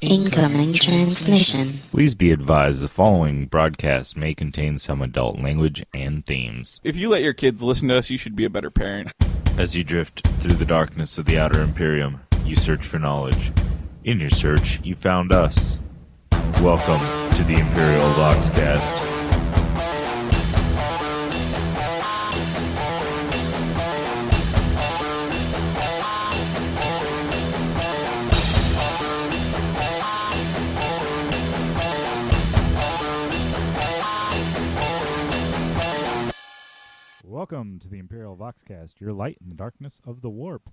Incoming transmission. Please be advised the following broadcast may contain some adult language and themes. If you let your kids listen to us, you should be a better parent. As you drift through the darkness of the Outer Imperium, you search for knowledge. In your search, you found us. Welcome to the Imperial Voxcast. Welcome to the Imperial Voxcast, your light in the darkness of the warp.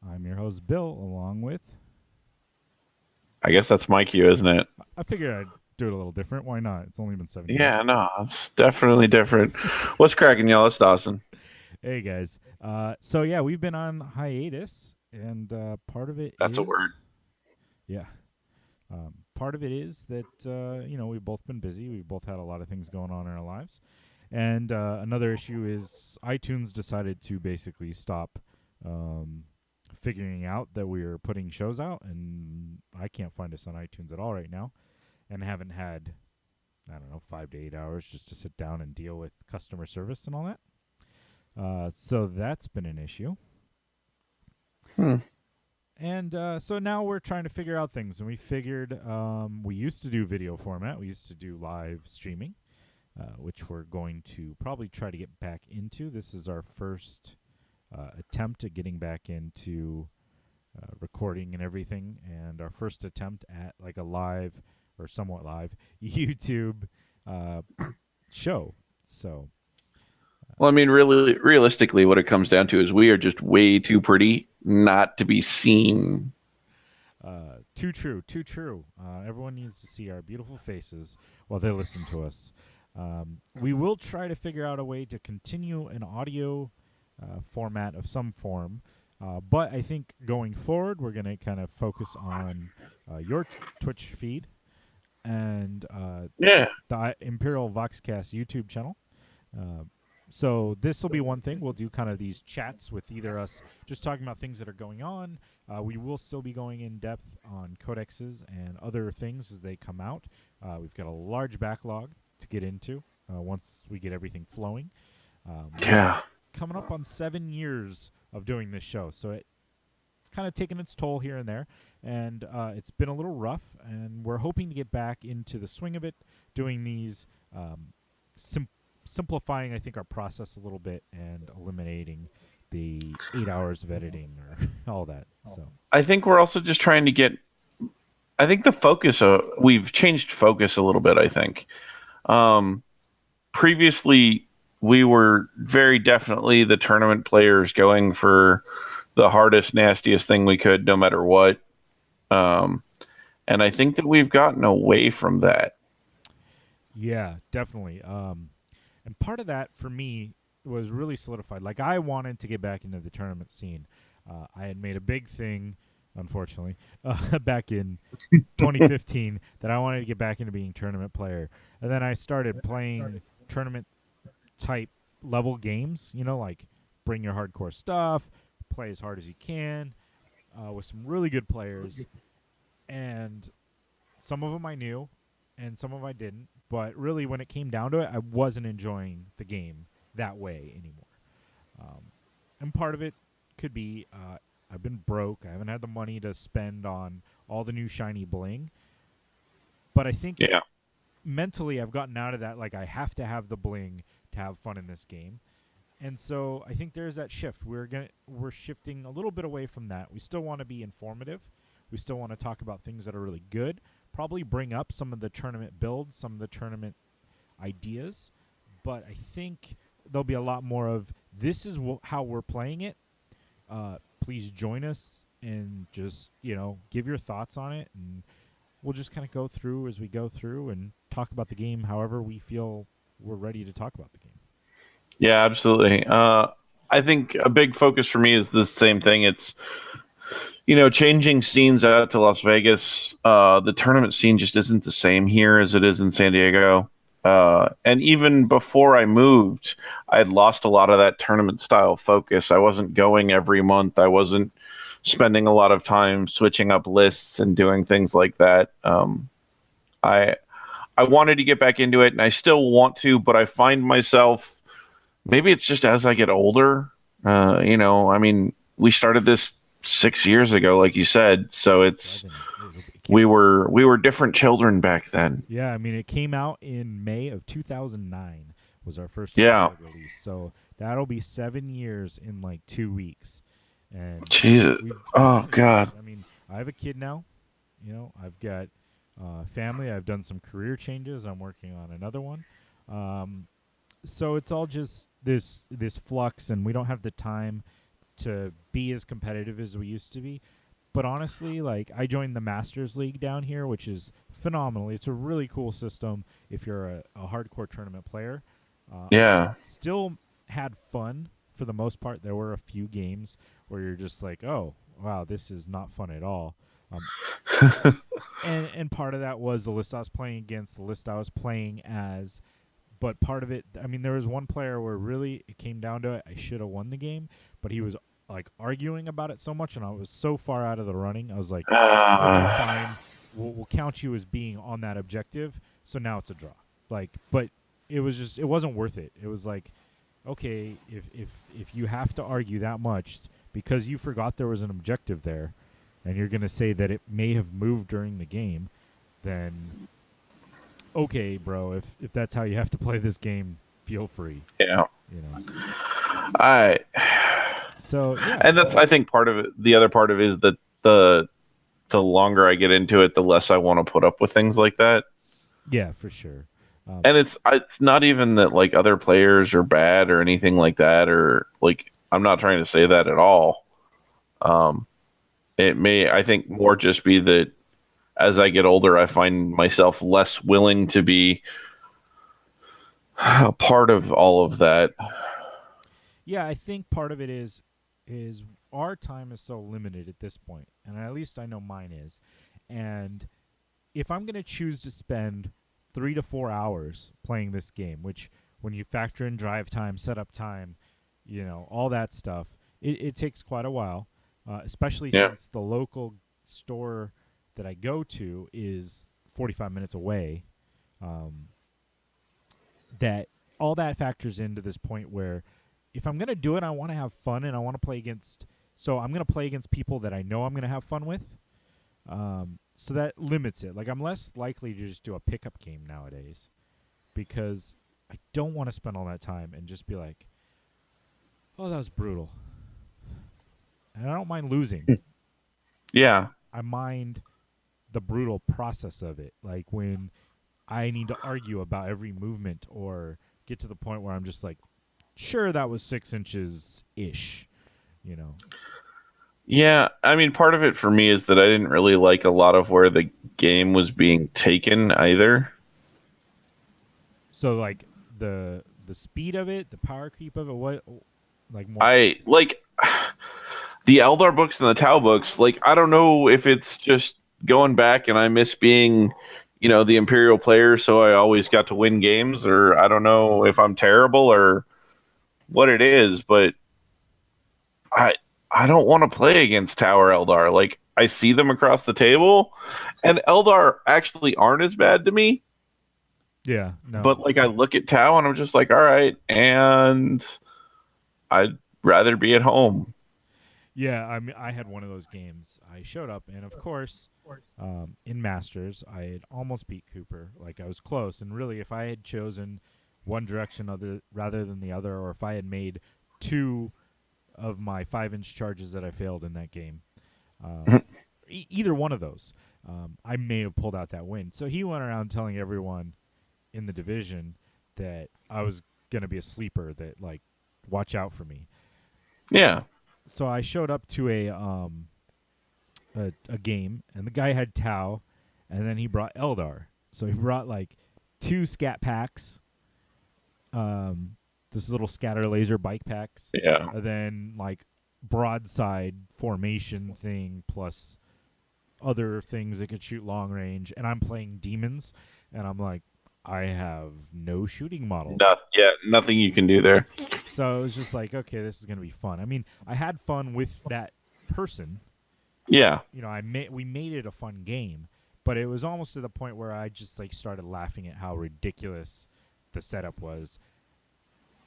I'm your host, Bill, along with... I guess that's my cue, isn't it? I figured I'd do it a little different. Why not? It's only been 7 years. Yeah, no, it's definitely different. What's cracking, y'all? It's Dawson. Hey, guys. So, yeah, we've been on hiatus, and part of it That's a word. Yeah. Part of it is that, we've both been busy. We've both had a lot of things going on in our lives. And another issue is iTunes decided to basically stop figuring out that we are putting shows out, and I can't find us on iTunes at all right now, and haven't had, 5 to 8 hours just to sit down and deal with customer service and all that. So that's been an issue. And so now we're trying to figure out things, and we figured we used to do video format. We used to do live streaming. Which we're going to probably try to get back into. This is our first attempt at getting back into recording and everything, and our first attempt at like a live or somewhat live YouTube show. So, Well, I mean, really, realistically, what it comes down to is we are just way too pretty not to be seen. Too true. Everyone needs to see our beautiful faces while they listen to us. We will try to figure out a way to continue an audio format of some form, but I think going forward we're going to kind of focus on your Twitch feed and the Imperial Voxcast YouTube channel. So this will be one thing. We'll do kind of these chats with either us just talking about things that are going on. We will still be going in depth on codexes and other things as they come out. We've got a large backlog to get into once we get everything flowing. Coming up on 7 years of doing this show, so it's kind of taken its toll here and there, and it's been a little rough, and we're hoping to get back into the swing of it, doing these simplifying, I think, our process a little bit and eliminating the 8 hours of editing or all that. So I think we're also just trying to get, I think the focus, we've changed focus a little bit, I think. Previously, we were very definitely the tournament players going for the hardest, nastiest thing we could, no matter what. And I think that we've gotten away from that. Yeah, definitely. And part of that, for me, was really solidified. Like, I wanted to get back into the tournament scene. I had made a big thing, unfortunately, back in 2015 that I wanted to get back into being tournament player. And then I started playing tournament-type level games, like bring your hardcore stuff, play as hard as you can, with some really good players. And some of them I knew, and some of them I didn't. But really, when it came down to it, I wasn't enjoying the game that way anymore. And part of it could be I've been broke. I haven't had the money to spend on all the new shiny bling. But I think mentally I've gotten out of that. Like, I have to have the bling to have fun in this game. And so I think there's that shift. We're shifting a little bit away from that. We still want to be informative. We still want to talk about things that are really good. Probably bring up some of the tournament builds, some of the tournament ideas. But I think there'll be a lot more of, this is how we're playing it. Please join us and just, give your thoughts on it. And we'll just kind of go through as we go through and talk about the game however we feel we're ready to talk about the game. Yeah, absolutely. I think a big focus for me is the same thing. It's, changing scenes out to Las Vegas. The tournament scene just isn't the same here as it is in San Diego. And even before I moved, I had lost a lot of that tournament style focus. I wasn't going every month. I wasn't spending a lot of time switching up lists and doing things like that. I I wanted to get back into it, and I still want to, but I find myself, maybe it's just as I get older. I mean, we started this 6 years ago, like you said, so it's 7. we were different children back then. Yeah, I mean, it came out in May of 2009 was our first Yeah. episode release. So that'll be 7 years in like 2 weeks. And Jesus. we've Oh God. I mean, I have a kid now. I've got family. I've done some career changes. I'm working on another one. So it's all just this flux, and we don't have the time to be as competitive as we used to be. But honestly, like, I joined the Masters League down here, which is phenomenal. It's a really cool system if you're a hardcore tournament player. Yeah. Still had fun for the most part. There were a few games where you're just like, oh, wow, this is not fun at all. And part of that was the list I was playing against, the list I was playing as. But part of it, I mean, there was one player where really it came down to it. I should have won the game, but he was like arguing about it so much, and I was so far out of the running. I was like, okay, fine, we'll count you as being on that objective. So now it's a draw. Like, but it wasn't worth it. It was like, okay, if you have to argue that much because you forgot there was an objective there, and you're gonna say that it may have moved during the game, then okay, bro, if that's how you have to play this game, feel free. Yeah. I And that's, I think, part of it. The other part of it is that the longer I get into it, the less I want to put up with things like that. Yeah, for sure. And it's not even that like other players are bad or anything like that, or like, I'm not trying to say that at all. It may, I think, more just be that as I get older, I find myself less willing to be a part of all of that. Yeah, I think part of it is our time is so limited at this point, and at least I know mine is. And if I'm going to choose to spend 3 to 4 hours playing this game, which when you factor in drive time, setup time, all that stuff, it takes quite a while, especially since the local store that I go to is 45 minutes away. That all that factors into this point where if I'm going to do it, I want to have fun, and I want to play against. So I'm going to play against people that I know I'm going to have fun with. So that limits it. Like, I'm less likely to just do a pickup game nowadays because I don't want to spend all that time and just be like, oh, that was brutal. And I don't mind losing. Yeah. I mind the brutal process of it. Like when I need to argue about every movement or get to the point where I'm just like, sure, that was 6 inches-ish, Yeah, I mean, part of it for me is that I didn't really like a lot of where the game was being taken either. So, like, the speed of it, the power creep of it, what, like, more? I like the Eldar books and the Tau books. Like, I don't know if it's just going back and I miss being, the Imperial player, so I always got to win games, or I don't know if I'm terrible or what it is, but I don't want to play against Tower Eldar. Like, I see them across the table, and Eldar actually aren't as bad to me. Yeah, no. But like, I look at Tau and I'm just like, all right, and I'd rather be at home. Yeah, I mean, I had one of those games. I showed up, and of course, in Masters, I had almost beat Cooper. Like, I was close, and really, if I had chosen one direction rather than the other, or if I had made 2 of my 5-inch charges that I failed in that game, either one of those, I may have pulled out that win. So he went around telling everyone in the division that I was going to be a sleeper, that, like, watch out for me. Yeah. So I showed up to a game, and the guy had Tau, and then he brought Eldar. So he brought like 2 scat packs, this little scatter laser bike packs, Yeah. and then like broadside formation thing plus other things that could shoot long range. And I'm playing demons, and I'm like, I have no shooting models. Nothing you can do there. So it was just like, okay, this is going to be fun. I mean, I had fun with that person, Yeah. we made it a fun game, but it was almost to the point where I just like started laughing at how ridiculous the setup was.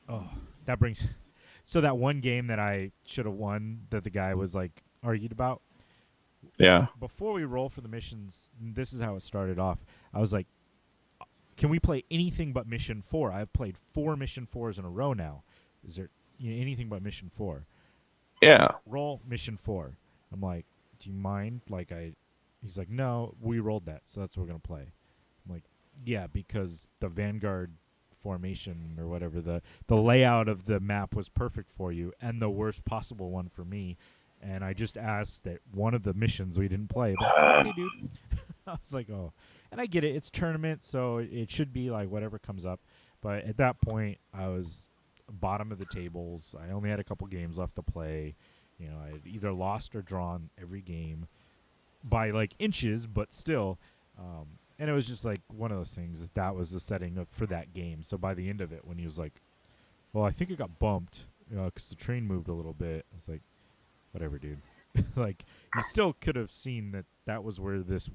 Oh, that brings so that one game that I should have won that the guy was like argued about. Yeah. Before we roll for the missions, this is how it started off. I was like, can we play anything but Mission 4? I've played 4 Mission 4s in a row now. Is there anything but Mission 4? Yeah. Roll Mission 4. I'm like, do you mind? He's like, no, we rolled that, so that's what we're going to play. I'm like, yeah, because the Vanguard formation or whatever, the layout of the map was perfect for you and the worst possible one for me. And I just asked that one of the missions we didn't play. But, okay, dude. I was like, oh. And I get it. It's tournament, so it should be like whatever comes up. But at that point, I was bottom of the tables. I only had a couple games left to play. I had either lost or drawn every game by like inches, but still. And it was just like one of those things. That was the setting for that game. So by the end of it, when he was like, well, I think it got bumped because the train moved a little bit. I was like, whatever, dude. Like, you still could have seen that was where this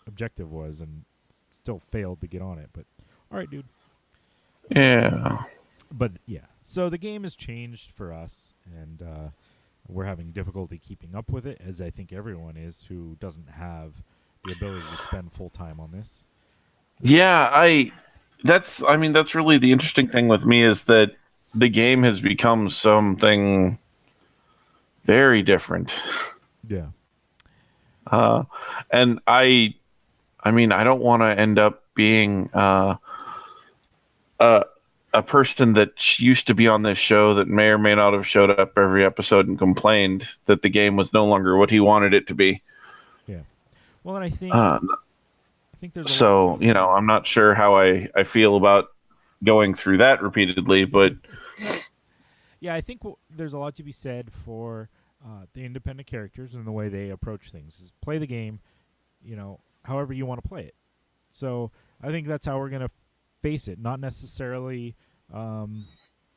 objective was and still failed to get on it. But, all right, dude. Yeah. But, yeah. So the game has changed for us, and we're having difficulty keeping up with it, as I think everyone is who doesn't have the ability to spend full time on this. Yeah, that's really the interesting thing with me is that the game has become something very different. Yeah. And I don't want to end up being a person that used to be on this show that may or may not have showed up every episode and complained that the game was no longer what he wanted it to be. Yeah. Well, and I think there's so, I'm not sure how I feel about going through that repeatedly, but yeah, I think there's a lot to be said for the independent characters and the way they approach things. Is play the game, however you want to play it. So I think that's how we're going to face it. Not necessarily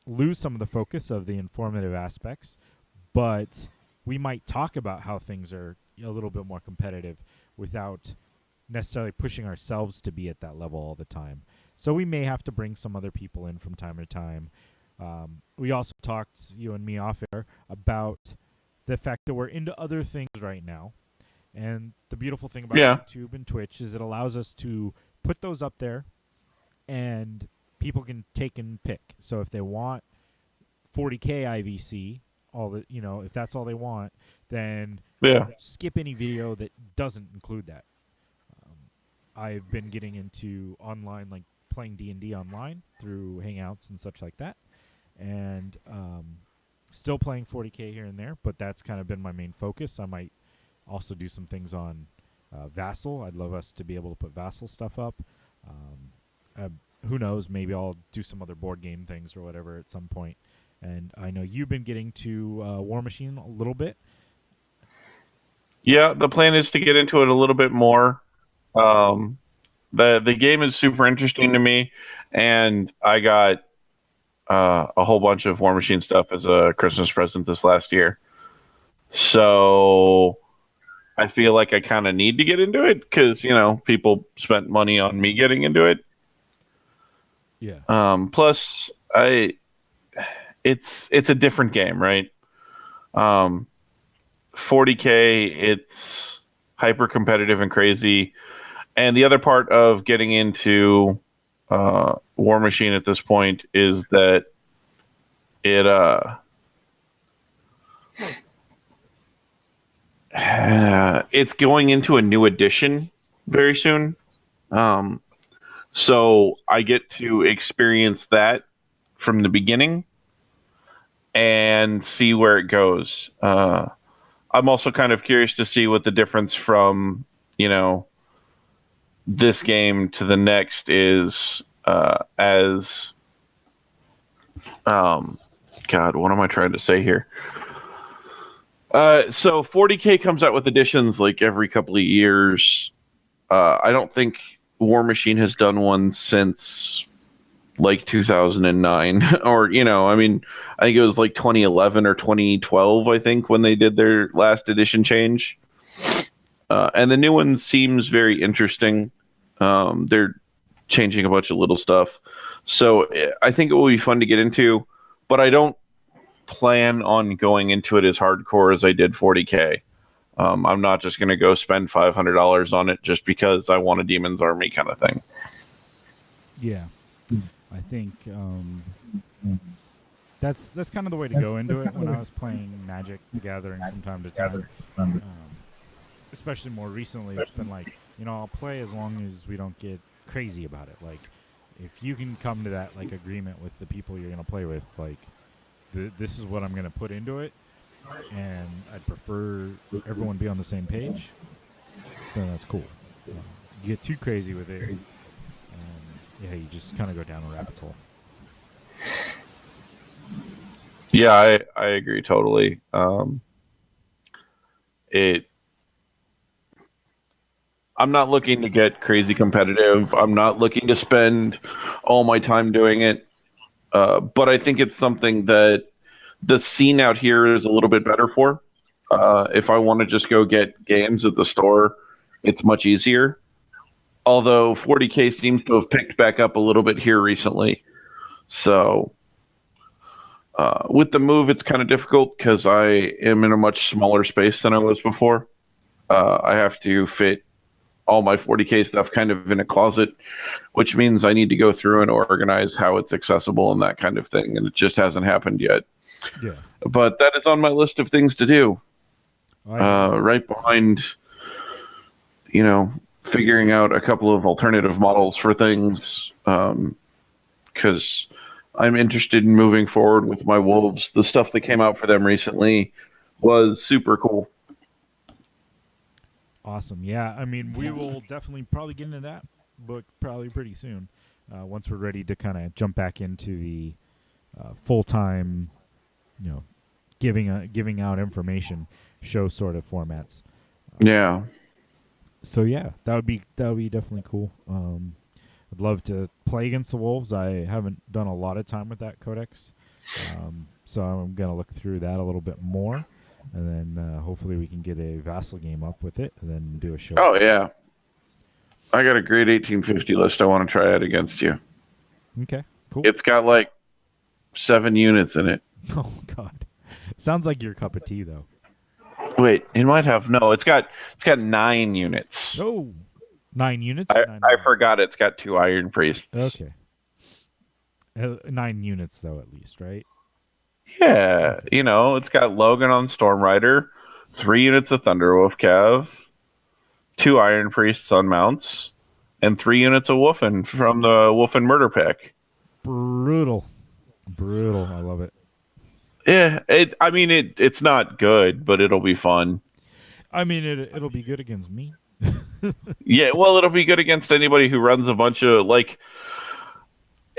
lose some of the focus of the informative aspects, but we might talk about how things are a little bit more competitive without necessarily pushing ourselves to be at that level all the time. So we may have to bring some other people in from time to time. We also talked, you and me off air, about the fact that we're into other things right now. And the beautiful thing about YouTube and Twitch is it allows us to put those up there and people can take and pick. So if they want 40K IVC, if that's all they want, then skip any video that doesn't include that. I've been getting into online, like playing D&D online through Hangouts and such like that. And still playing 40K here and there, but that's kind of been my main focus. I might also do some things on Vassal. I'd love us to be able to put Vassal stuff up. Who knows? Maybe I'll do some other board game things or whatever at some point. And I know you've been getting to War Machine a little bit. Yeah, the plan is to get into it a little bit more. The game is super interesting to me, and I got a whole bunch of War Machine stuff as a Christmas present this last year. So I feel like I kind of need to get into it because, people spent money on me getting into it. Yeah. Plus, it's a different game, right? 40K, it's hyper competitive and crazy. And the other part of getting into War Machine at this point is that it's going into a new edition very soon. So I get to experience that from the beginning and see where it goes. I'm also kind of curious to see what the difference from, this game to the next is as God, what am I trying to say here? So 40K comes out with editions like every couple of years. I don't think War Machine has done one since like 2009 or, I think it was like 2011 or 2012, I think, when they did their last edition change. And the new one seems very interesting. They're changing a bunch of little stuff. So I think it will be fun to get into, but I don't plan on going into it as hardcore as I did 40K. I'm not just going to go spend $500 on it just because I want a Demon's Army kind of thing. Yeah, I think that's kind of the way to go into it. When I was playing Magic the Gathering from time to time, especially more recently, it's been like, I'll play as long as we don't get crazy about it. Like, if you can come to that like agreement with the people you're going to play with, like, this is what I'm going to put into it, and I'd prefer everyone be on the same page, then that's cool. You get too crazy with it, and you just kind of go down a rabbit hole. Yeah, I agree totally. I'm not looking to get crazy competitive. I'm not looking to spend all my time doing it. But I think it's something that the scene out here is a little bit better for. If I want to just go get games at the store, it's much easier. Although 40K seems to have picked back up a little bit here recently. So with the move, it's kind of difficult because I am in a much smaller space than I was before. I have to fit all my 40K stuff kind of in a closet, which means I need to go through and organize how it's accessible and that kind of thing. And it just hasn't happened yet. Yeah. But that is on my list of things to do. Right behind, figuring out a couple of alternative models for things. Because I'm interested in moving forward with my wolves. The stuff that came out for them recently was super cool. Awesome. Yeah, I mean, we will definitely probably get into that book probably pretty soon, once we're ready to kind of jump back into the full-time, giving out information show sort of formats. Yeah. So yeah, that would be definitely cool. I'd love to play against the Wolves. I haven't done a lot of time with that codex, so I'm gonna look through that a little bit more. And then hopefully we can get a Vassal game up with it and then do a show. Oh, yeah. I got a great 1850 list I want to try out against you. Okay, cool. It's got like 7 units in it. Oh, God. Sounds like your cup of tea, though. Wait, it might have. No, it's got 9 units. Oh, 9 units? I forgot it's got 2 Iron Priests. Okay. 9 units, though, at least, right? Yeah, it's got Logan on Storm Rider, 3 units of Thunderwolf Cav, 2 Iron Priests on mounts, and 3 units of Wolfen from the Wolfen Murder Pack. Brutal. I love it. Yeah, it's not good, but it'll be fun. I mean, it'll be good against me. Yeah, well, it'll be good against anybody who runs a bunch of, like...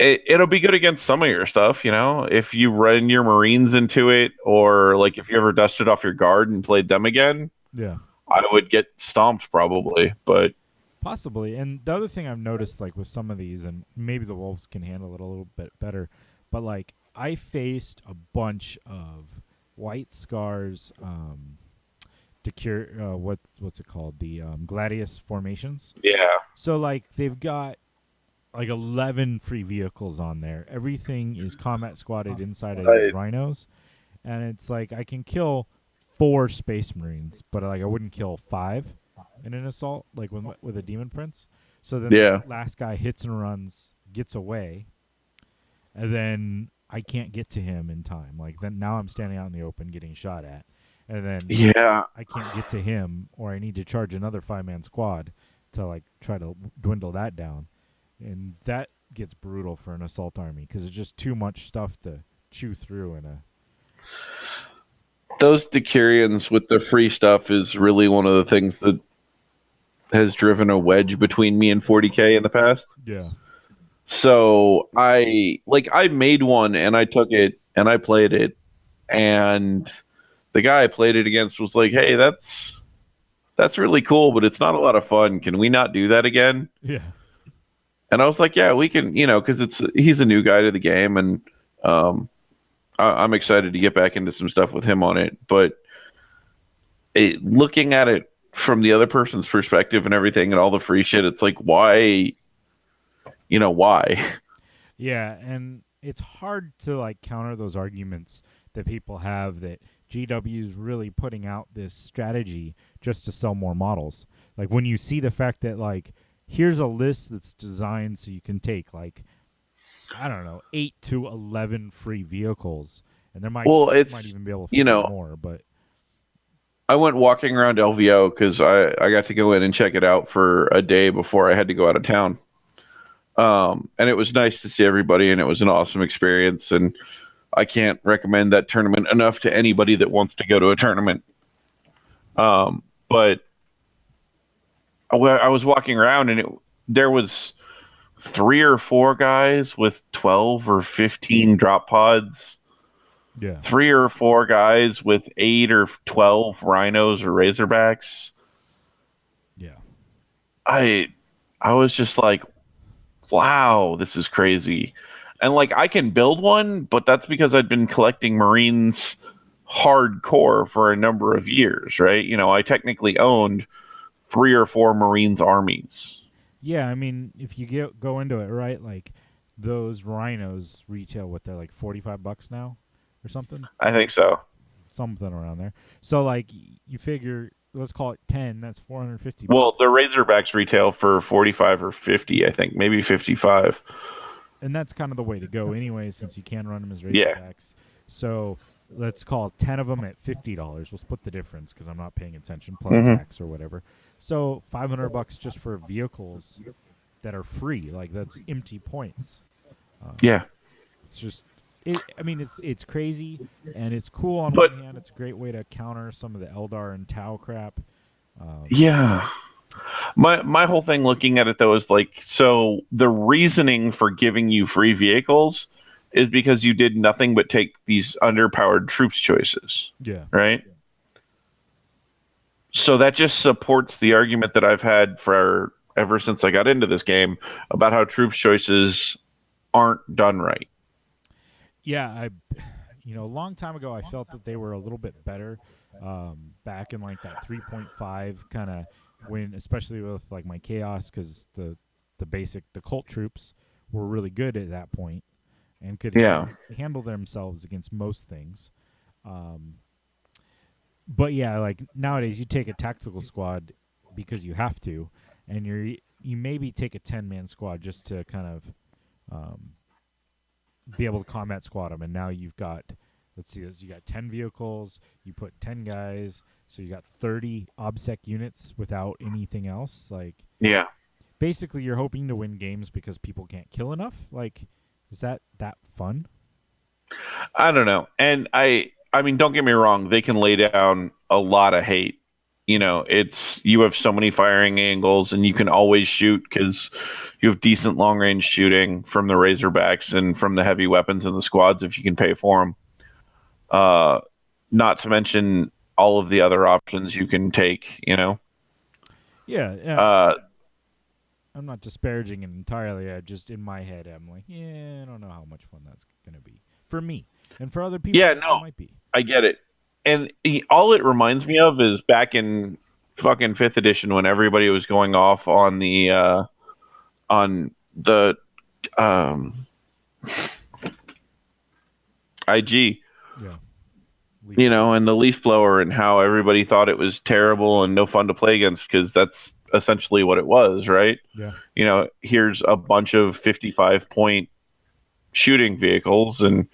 It'll be good against some of your stuff, if you run your Marines into it, or like if you ever dusted off your guard and played them again. Yeah, I would get stomped probably, but possibly. And the other thing I've noticed, like with some of these, and maybe the Wolves can handle it a little bit better, but like I faced a bunch of White Scars, what's it called? The Gladius formations. Yeah. So like they've got like 11 free vehicles on there. Everything is combat squatted inside of these rhinos, and it's like I can kill 4 Space Marines, but like I wouldn't kill 5 in an assault, like with a Demon Prince. So then the last guy hits and runs, gets away, and then I can't get to him in time. Like then now I'm standing out in the open getting shot at, and then I can't get to him, or I need to charge another 5-man squad to like try to dwindle that down. And that gets brutal for an assault army because it's just too much stuff to chew through in a... Those Decurions with the free stuff is really one of the things that has driven a wedge between me and 40K in the past. Yeah. So I made one and I took it and I played it, and the guy I played it against was like, "Hey, that's really cool, but it's not a lot of fun. Can we not do that again?" Yeah. And I was like, yeah, we can, because he's a new guy to the game, and I'm excited to get back into some stuff with him on it. But looking at it from the other person's perspective and everything and all the free shit, it's like, why? Why? Yeah, and it's hard to like counter those arguments that people have that GW is really putting out this strategy just to sell more models. Like when you see the fact that like here's a list that's designed so you can take like I don't know 8 to 11 free vehicles, and there might even be able to fit more, but. I went walking around LVO because I got to go in and check it out for a day before I had to go out of town. And it was nice to see everybody, and it was an awesome experience. And I can't recommend that tournament enough to anybody that wants to go to a tournament. But I was walking around, and there was 3 or 4 guys with 12 or 15 drop pods. Yeah. 3 or 4 guys with 8 or 12 rhinos or razorbacks. Yeah. I was just like, wow, this is crazy. And like I can build one, but that's because I'd been collecting Marines hardcore for a number of years, right? I technically owned 3 or 4 Marines armies. Yeah, I mean, if you go into it, right, like those rhinos retail what they're like $45 now or something. I think so. Something around there. So like you figure, let's call it 10. That's $450. Well, the Razorbacks retail for 45 or 50, I think, maybe 55. And that's kind of the way to go, anyway, since you can run them as Razorbacks. Yeah. So let's call 10 of them at $50. We'll split the difference because I'm not paying attention, plus tax or whatever. So $500 just for vehicles that are free. Like that's empty points. Yeah. It's just. It's crazy, and it's cool on one hand. It's a great way to counter some of the Eldar and Tau crap. Yeah. My whole thing looking at it, though, is like, so the reasoning for giving you free vehicles is because you did nothing but take these underpowered troops choices. Yeah. Right? So that just supports the argument that I've had ever since I got into this game about how troops choices aren't done right. Yeah, a long time ago, I felt that they were a little bit better back in like that 3.5 kind of when, especially with like my chaos, because the cult troops were really good at that point and could handle themselves against most things. But yeah, like nowadays, you take a tactical squad because you have to, and you maybe take a 10-man squad just to kind of be able to combat squad them, and now you've got, let's see this, you got 10 vehicles, you put 10 guys, so you got 30 OBSEC units without anything else. Like, yeah, basically you're hoping to win games because people can't kill enough. Like, is that fun? I don't know. And I mean, don't get me wrong, they can lay down a lot of hate. You have so many firing angles, and you can always shoot because you have decent long range shooting from the Razorbacks and from the heavy weapons in the squads if you can pay for them. Not to mention all of the other options you can take. Yeah. I'm not disparaging it entirely. Just in my head, I'm like, I don't know how much fun that's going to be for me, and for other people. Yeah, it no, might be. I get it. And all it reminds me of is back in fucking 5th edition when everybody was going off on the IG. Yeah. And the leaf blower, and how everybody thought it was terrible and no fun to play against, because that's essentially what it was, right? Yeah. Here's a bunch of 55-point shooting vehicles, and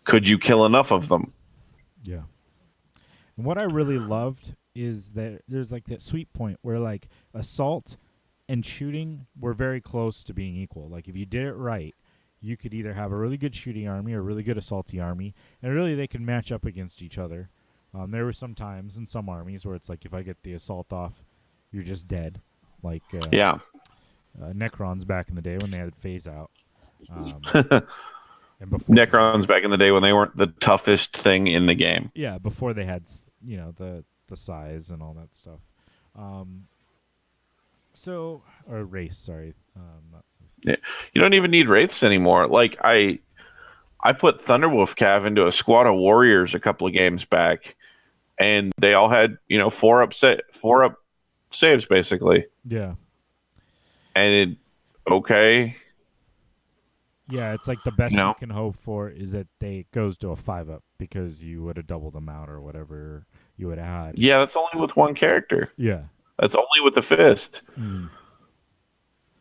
could you kill enough of them? Yeah. And what I really loved is that there's like that sweet point where like assault and shooting were very close to being equal. Like if you did it right, you could either have a really good shooting army or a really good assaulty army, and really they could match up against each other. There were some times in some armies where it's like if I get the assault off, you're just dead. Like Necrons back in the day when they had phase out. And before Necrons back in the day when they weren't the toughest thing in the game. Yeah, before they had the size and all that stuff. Or race, sorry. Not size. Yeah. You don't even need wraiths anymore. Like I put Thunderwolf Cav into a squad of warriors a couple of games back, and they all had 4 up saves basically, Yeah. and okay, Yeah, it's like the best you you know, can hope for is that it goes to a 5-up because you would have doubled them out or whatever you would have had. yeah, that's only with one character. Yeah. That's only with the fist, Mm.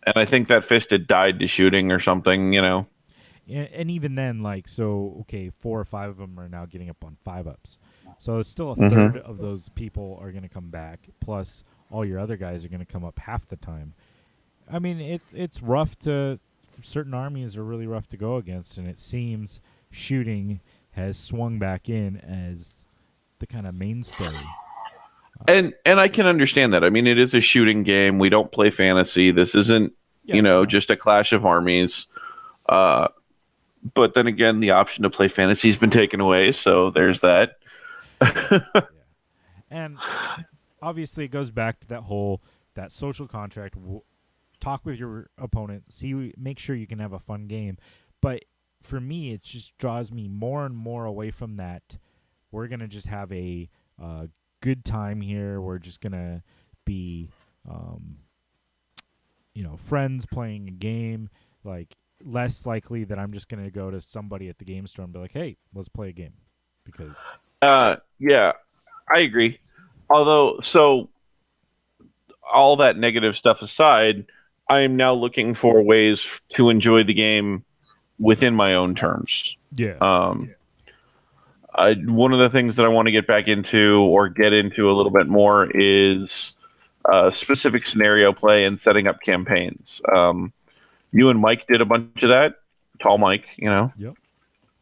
and I think that fist had died to shooting or something. You know, And even then, like, so, okay, 4 or 5 of them are now getting up on 5-ups. So it's still a Mhm. third of those people are going to come back, plus all your other guys are going to come up half the time. I mean, it's rough to, certain armies are really rough to go against, and it seems shooting has swung back in as the kind of mainstay. and I can understand that. I mean, it is a shooting game. We don't play fantasy. This isn't, Yeah, no. just a clash of armies. Uh, but then again, the option to play fantasy has been taken away, so there's that. And obviously, it goes back to that social contract. Talk with your opponent, make sure you can have a fun game. But for me, it just draws me more and more away from that. We're gonna just have a good time here. We're just gonna be, friends playing a game. Like, less likely that I'm just gonna go to somebody at the game store and be like, "Hey, let's play a game," because Yeah, I agree. Although, so all that negative stuff aside, I am now looking for ways to enjoy the game within my own terms. yeah, One of the things that I want to get back into or get into a little bit more is specific scenario play and setting up campaigns. You and Mike did a bunch of that, Tall Mike, yep.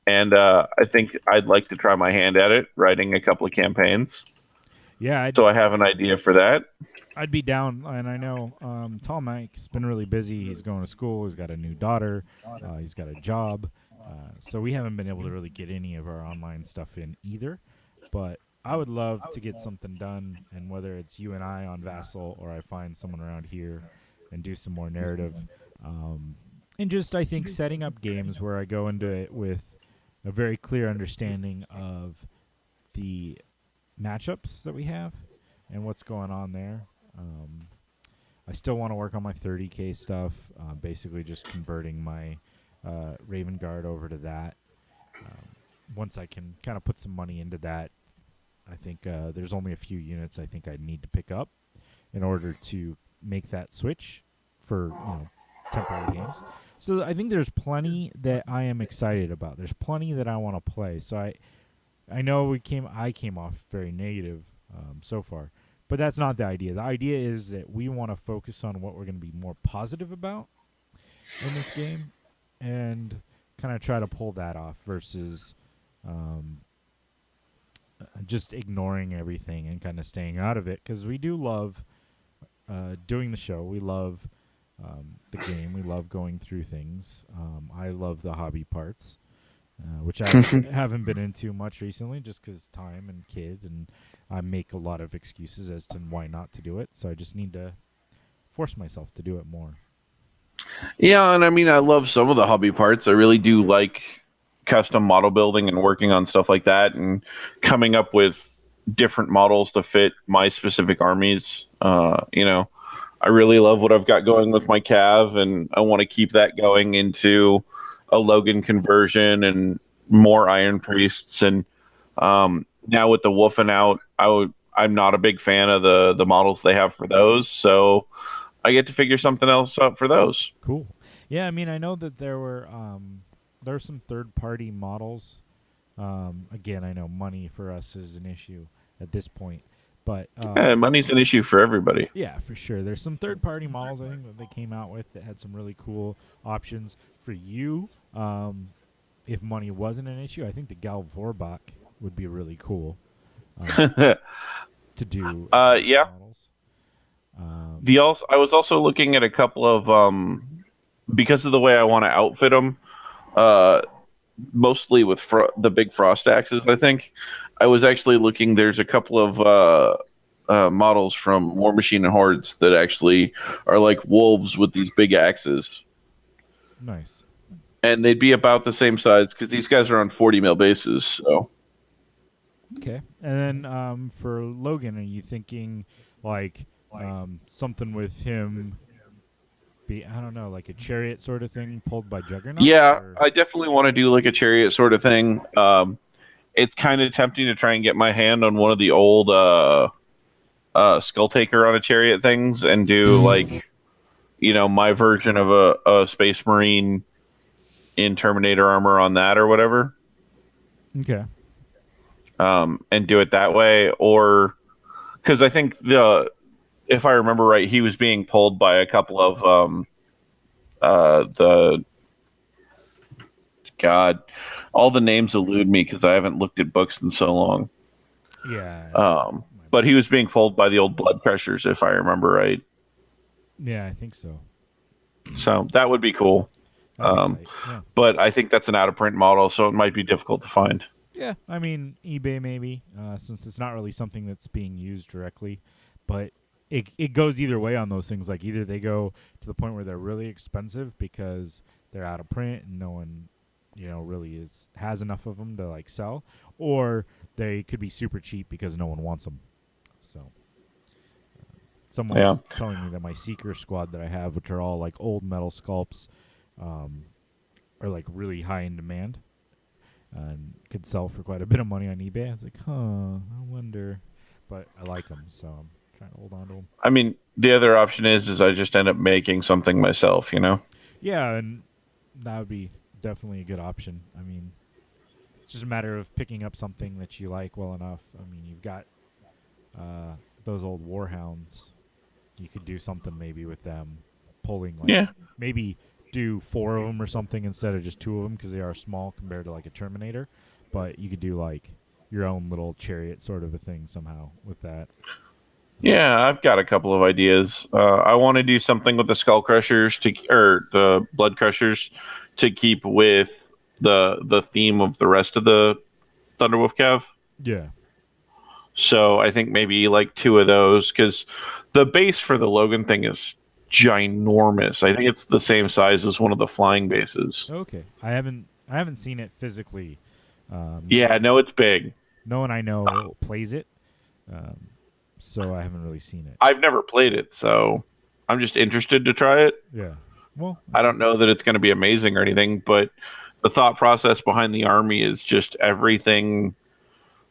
and I think I'd like to try my hand at it, writing a couple of campaigns. Yeah, So I have an idea for that. I'd be down, and I know Tall Mike's been really busy. He's going to school. He's got a new daughter. He's got a job. So we haven't been able to really get any of our online stuff in either. But I would love to get something done, and whether it's you and I on Vassal or I find someone around here and do some more narrative. And just, I think, setting up games where I go into it with a very clear understanding of the matchups that we have and what's going on there. I still want to work on my 30K stuff, basically just converting my Raven Guard over to that. Once I can kind of put some money into that, I think there's only a few units I think I need to pick up in order to make that switch for temporary games. So I think there's plenty that I am excited about. There's plenty that I want to play. So I know I came off very negative so far, but that's not the idea. The idea is that we want to focus on what we're going to be more positive about in this game and kind of try to pull that off versus just ignoring everything and kind of staying out of it, because we do love doing the show. We love the game. We love going through things. I love the hobby parts, which I haven't been into much recently just because time and kid, and I make a lot of excuses as to why not to do it. So I just need to force myself to do it more. Yeah, and I mean, I love some of the hobby parts. I really do like custom model building and working on stuff like that and coming up with different models to fit my specific armies. I really love what I've got going with my Cav, and I want to keep that going into a Logan conversion and more Iron Priests. And now with the Wolfen out, I'm not a big fan of the models they have for those, so I get to figure something else out for those. Cool. Yeah, I mean, I know that there were some third-party models. Again, I know money for us is an issue at this point, but Money's an issue for everybody. yeah, for sure. There's some third-party models I think that they came out with that had some really cool options for you. If money wasn't an issue, I think the Gal Vorbach would be really cool to do. Yeah. Models. I was also looking at a couple of because of the way I want to outfit them, mostly with the big frost axes. I think I was actually looking. There's a couple of models from War Machine and Hordes that actually are like wolves with these big axes. Nice. And they'd be about the same size because these guys are on 40 mil bases. So okay. And then for Logan, are you thinking like something with him. I don't know, like a chariot sort of thing pulled by juggernauts. Yeah, Or? I definitely want to do like a chariot sort of thing. It's kind of tempting to try and get my hand on one of the old Skull Taker on a chariot things and do like, my version of a Space Marine in Terminator armor on that or whatever. Okay. And do it that way, or because I think if I remember right, he was being pulled by a couple of the God, all the names elude me because I haven't looked at books in so long. Yeah. But he was being pulled by the old Blood Crushers, if I remember right. Yeah, I think so. So that would be cool. That'd be tight. Yeah. But I think that's an out of print model, so it might be difficult to find. Yeah, I mean eBay maybe, since it's not really something that's being used directly, but it goes either way on those things. Like either they go to the point where they're really expensive because they're out of print and no one, really has enough of them to like sell, or they could be super cheap because no one wants them. So, someone was telling me that my Seeker squad that I have, which are all like old metal sculpts, are like really high in demand and could sell for quite a bit of money on eBay. I was like, I wonder, but I like them, so I'm trying to hold on to them. I mean, the other option is I just end up making something myself, Yeah, and that would be definitely a good option. I mean, it's just a matter of picking up something that you like well enough. I mean, you've got those old Warhounds. You could do something maybe with them, pulling maybe do 4 of them or something instead of just 2 of them because they are small compared to like a Terminator. But you could do like your own little chariot sort of a thing somehow with that. Yeah, I've got a couple of ideas. I want to do something with the Skull Crushers or the Blood Crushers to keep with the theme of the rest of the Thunderwolf Cav. Yeah. So I think maybe like 2 of those because the base for the Logan thing is ginormous. I think it's the same size as one of the flying bases. Okay, I haven't seen it physically. Yeah, no, it's big. No one I know plays it, so I haven't really seen it. I've never played it, so I'm just interested to try it. Yeah. Well, I don't know that it's going to be amazing or anything, but the thought process behind the army is just everything.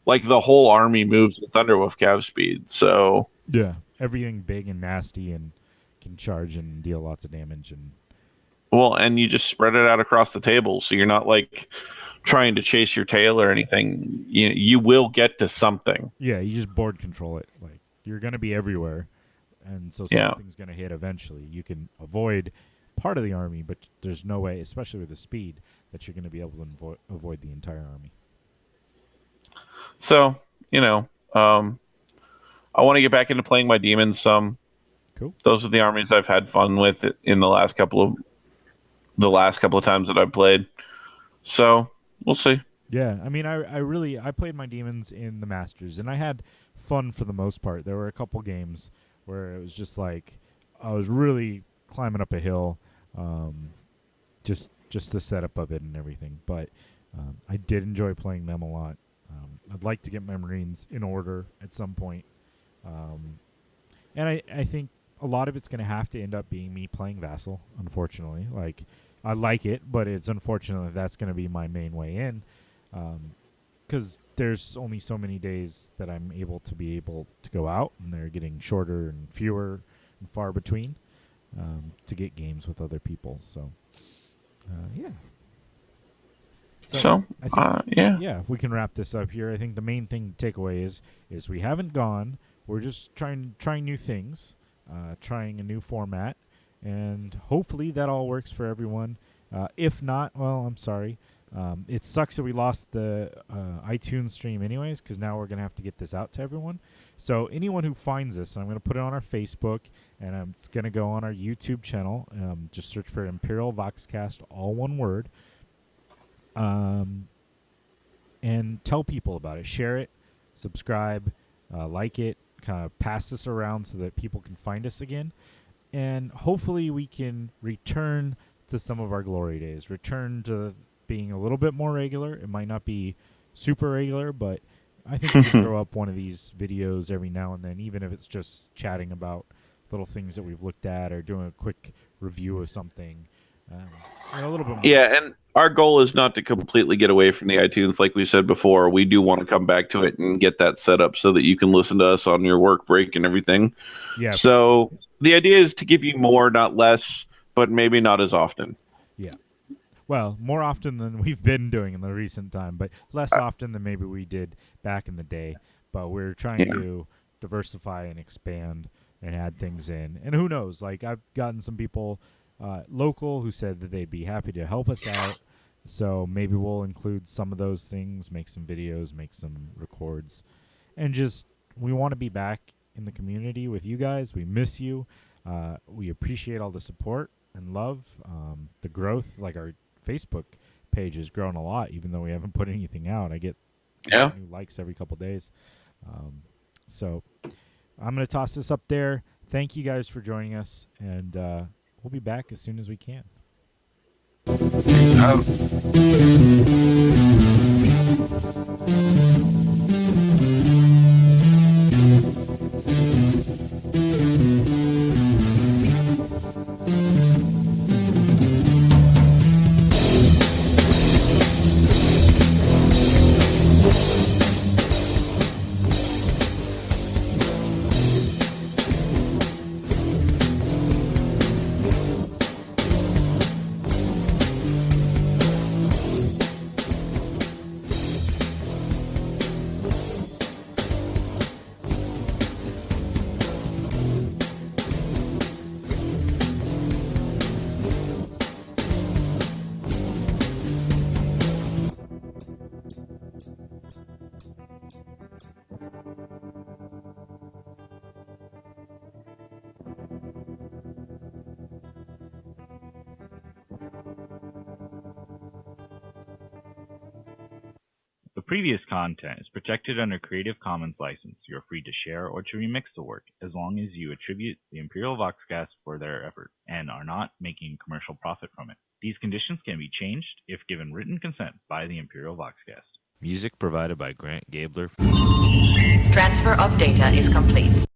Like the whole army moves at Thunderwolf Cav speed, so yeah, everything big and nasty and can charge and deal lots of damage and. Well, and you just spread it out across the table, so you're not like trying to chase your tail or anything. You will get to something. Yeah, you just board control it. Like you're going to be everywhere, and so something's going to hit eventually. You can avoid part of the army, but there's no way, especially with the speed, that you're going to be able to avoid the entire army. So, I want to get back into playing my demons some. Cool. Those are the armies I've had fun with in the last couple of times that I've played. So, we'll see. Yeah, I mean, I played my demons in the Masters, and I had fun for the most part. There were a couple games where it was just like I was really climbing up a hill, just the setup of it and everything. But I did enjoy playing them a lot. I'd like to get my Marines in order at some point. And I think a lot of it's going to have to end up being me playing Vassal, unfortunately. Like, I like it, but it's unfortunate that's going to be my main way in. Because there's only so many days that I'm able to go out, and they're getting shorter and fewer and far between to get games with other people. So, yeah. So I think, yeah, we can wrap this up here. I think the main thing to take away is we haven't gone. We're just trying new things, trying a new format, and hopefully that all works for everyone. If not, well, I'm sorry. It sucks that we lost the iTunes stream anyways, because now we're going to have to get this out to everyone. So anyone who finds this, I'm going to put it on our Facebook, and it's going to go on our YouTube channel. Just search for Imperial Voxcast, all one word. And tell people about it. Share it, subscribe, like it, kind of pass this around so that people can find us again. And hopefully we can return to some of our glory days, return to being a little bit more regular. It might not be super regular, but I think we can throw up one of these videos every now and then, even if it's just chatting about little things that we've looked at or doing a quick review of something. A little bit more. Yeah, and our goal is not to completely get away from the iTunes. Like we said before, we do want to come back to it and get that set up so that you can listen to us on your work break and everything. Yeah. So the idea is to give you more, not less, but maybe not as often. Yeah. Well, more often than we've been doing in the recent time, but less often than maybe we did back in the day. But we're trying to diversify and expand and add things in. And who knows? Like, I've gotten some people local who said that they'd be happy to help us out. So maybe we'll include some of those things, make some videos, make some records. And just, we want to be back in the community with you guys. We miss you. We appreciate all the support and love. The growth, like our Facebook page has grown a lot, even though we haven't put anything out. I get new likes every couple days. So I'm going to toss this up there. Thank you guys for joining us, and we'll be back as soon as we can. The previous content is protected under Creative Commons license. You are free to share or to remix the work as long as you attribute the Imperial Voxcast for their effort and are not making commercial profit from it. These conditions can be changed if given written consent by the Imperial Voxcast. Music provided by Grant Gabler. Transfer of data is complete.